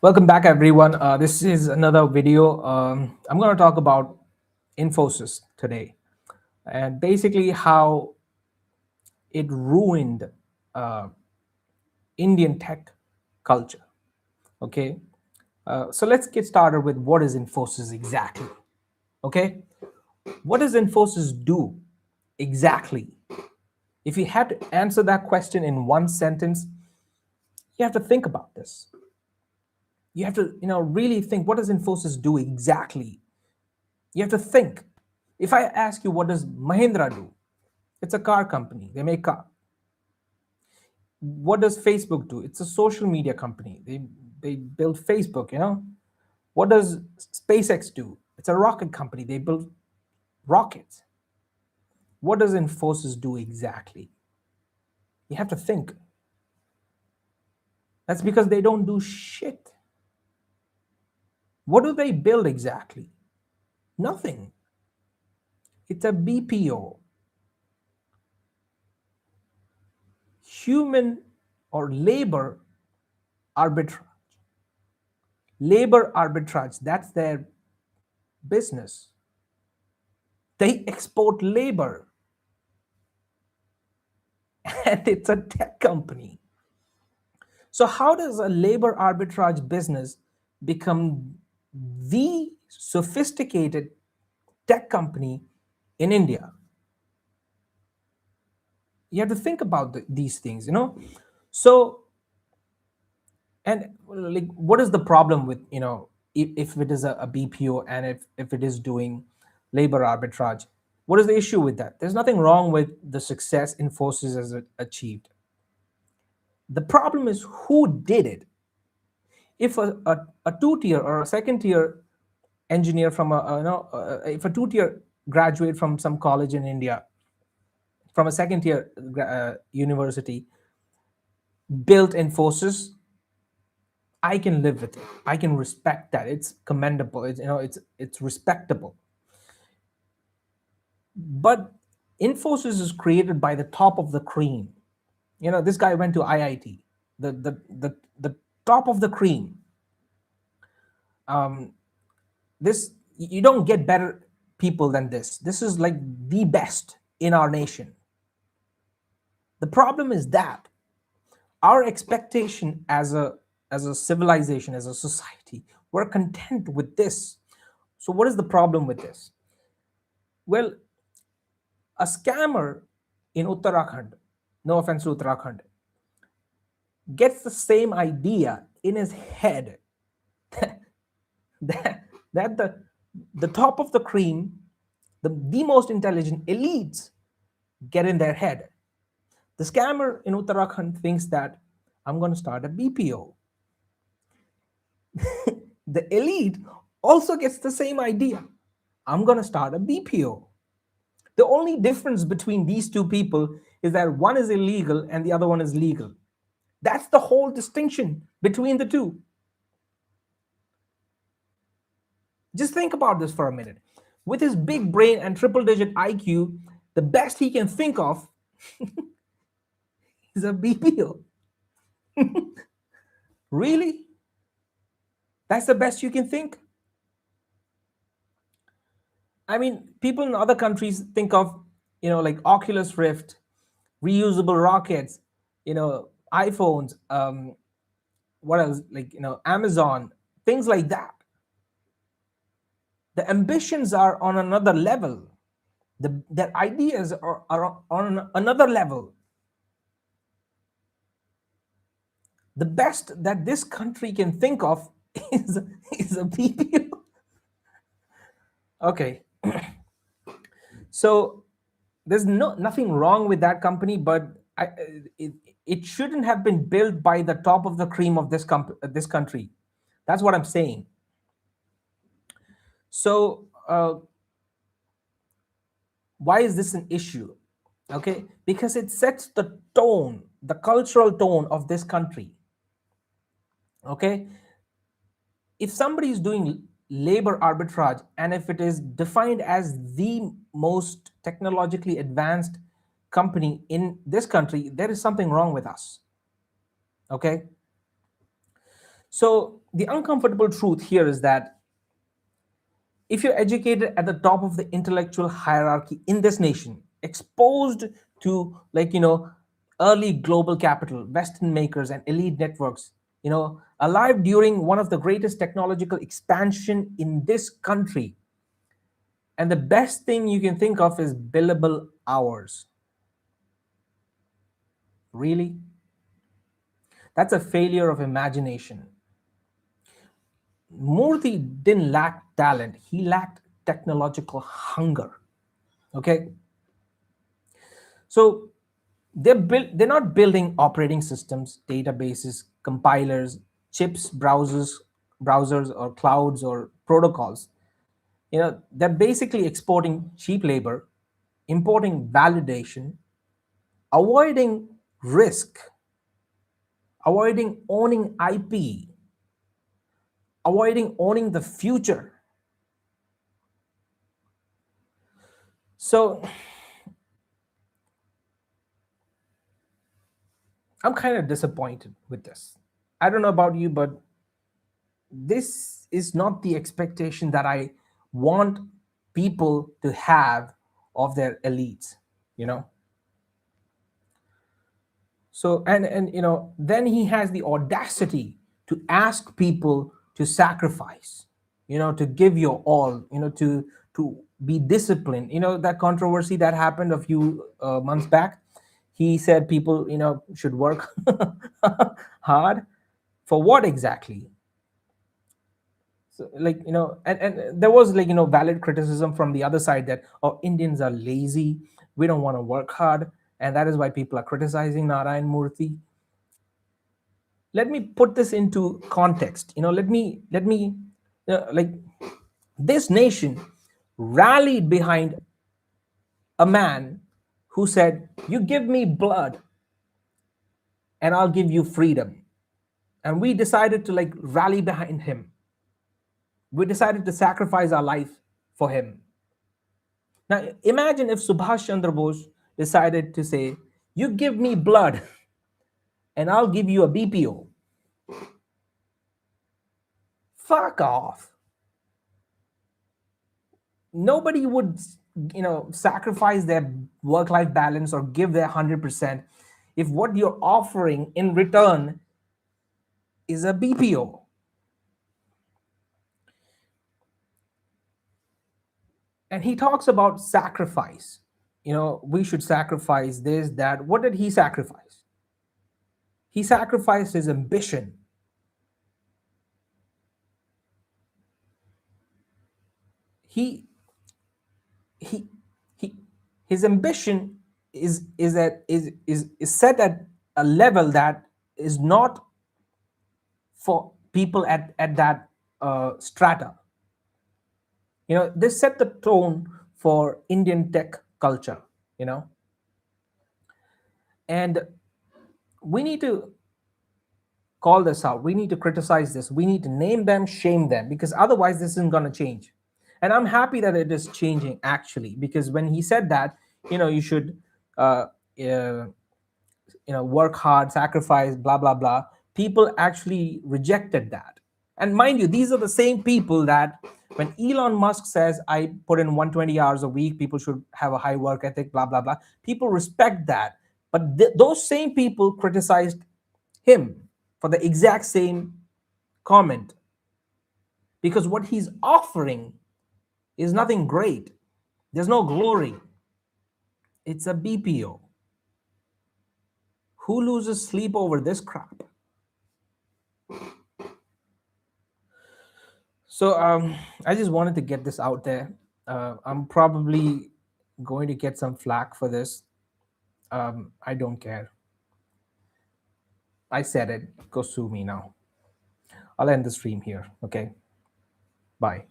Welcome back, everyone. This is another video. I'm going to talk about Infosys today and basically how it ruined uh, Indian tech culture. Okay, so let's get started with what is Infosys exactly. Okay, what does Infosys do exactly? If you had to answer that question in one sentence, you have to think about this. You have to, really think. What does Infosys do exactly? You have to think. If I ask you, what does Mahindra do? It's a car company. They make car. What does Facebook do? It's a social media company. They build Facebook. What does SpaceX do? It's a rocket company. They build rockets. What does Infosys do exactly? You have to think. That's because they don't do shit. What do they build exactly? Nothing. It's a BPO, human or arbitrage. Labor arbitrage, that's their business. They export labor, and it's a tech company. So, how does a labor arbitrage business become the sophisticated tech company in India? You have to think about these things. So, and like, what is the problem with, if it is a BPO and if it is doing labor arbitrage? What is the issue with that? There's nothing wrong with the success Infosys has achieved. The problem is who did it. If a two-tier or a second-tier engineer from if a two-tier graduate from some college in India, from a second-tier university, built Infosys, I can live with it. I can respect that. It's commendable. It's respectable. But Infosys is created by the top of the cream. This guy went to IIT, the top of the cream. um, this, you don't get better people than this. This is like the best in our nation. The problem is that our expectation as a civilization, as a society, we're content with this. So what is the problem with this? Well, a scammer in Uttarakhand, no offense to Uttarakhand, gets the same idea in his head that, that the top of the cream, the most intelligent elites get in their head. The scammer in Uttarakhand thinks that I'm going to start a BPO. The elite also gets the same idea. I'm going to start a BPO. The only difference between these two people is that one is illegal and the other one is legal. That's the whole distinction between the two. Just think about this for a minute. With his big brain and triple digit IQ, the best he can think of is a BPO. Really? That's the best you can think? I mean, people in other countries think of, like Oculus Rift, reusable rockets, iPhones, what else? Like, Amazon, things like that. The ambitions are on another level. Their ideas are on another level. The best that this country can think of is, is a BPO. Okay. So there's nothing wrong with that company, but it, it shouldn't have been built by the top of the cream of this country. That's what I'm saying. So why is this an issue? Okay, because it sets the tone, the cultural tone of this country. Okay, if somebody is doing labor arbitrage and if it is defined as the most technologically advanced company in this country, there is something wrong with us. Okay, So the uncomfortable truth here is that if you're educated at the top of the intellectual hierarchy in this nation, exposed to, like, early global capital, Western makers, and elite networks, alive during one of the greatest technological expansion in this country, and the best thing you can think of is billable hours. Really? That's a failure of imagination. Murthy didn't lack talent, he lacked technological hunger. Okay? So they're not building operating systems, databases, compilers, chips, browsers or clouds or protocols. They're basically exporting cheap labor, importing validation, avoiding risk, avoiding owning IP, avoiding owning the future. So I'm kind of disappointed with this. I don't know about you, but this is not the expectation that I want people to have of their elites, you know. So then he has the audacity to ask people to sacrifice, to give your all, to be disciplined. That controversy that happened a few months back. He said people, should work hard for what exactly? So, like, and there was, like, valid criticism from the other side that, oh, Indians are lazy, we don't want to work hard, and that is why people are criticizing Narayan Murthy. Let me put this into context. Let me like, this nation rallied behind a man who said, you give me blood and I'll give you freedom. And we decided to, like, rally behind him. We decided to sacrifice our life for him. Now imagine if Subhash Chandra Bose decided to say, you give me blood and I'll give you a BPO. Fuck off. Nobody would, sacrifice their work life balance or give their 100% if what you're offering in return is a BPO. And he talks about sacrifice. We should sacrifice this, that. What did he sacrifice? He sacrificed his ambition. He he he his ambition is set at a level that is not for people at that strata. This set the tone for Indian tech culture. you know and we need to call this out, we need to criticize this, we need to name them, shame them, because otherwise this isn't going to change. And I'm happy that it is changing, actually, because when he said that, you should uh, uh, work hard, sacrifice, blah blah blah, people actually rejected that. And mind you, these are the same people that, when Elon Musk says, I put in 120 hours a week, people should have a high work ethic, blah blah blah, people respect that. But those same people criticized him for the exact same comment, because what he's offering is nothing great. There's no glory. It's a BPO. Who loses sleep over this crap? So I just wanted to get this out there. I'm probably going to get some flack for this. I don't care. I said it. Go sue me now. I'll end the stream here. Okay. Bye.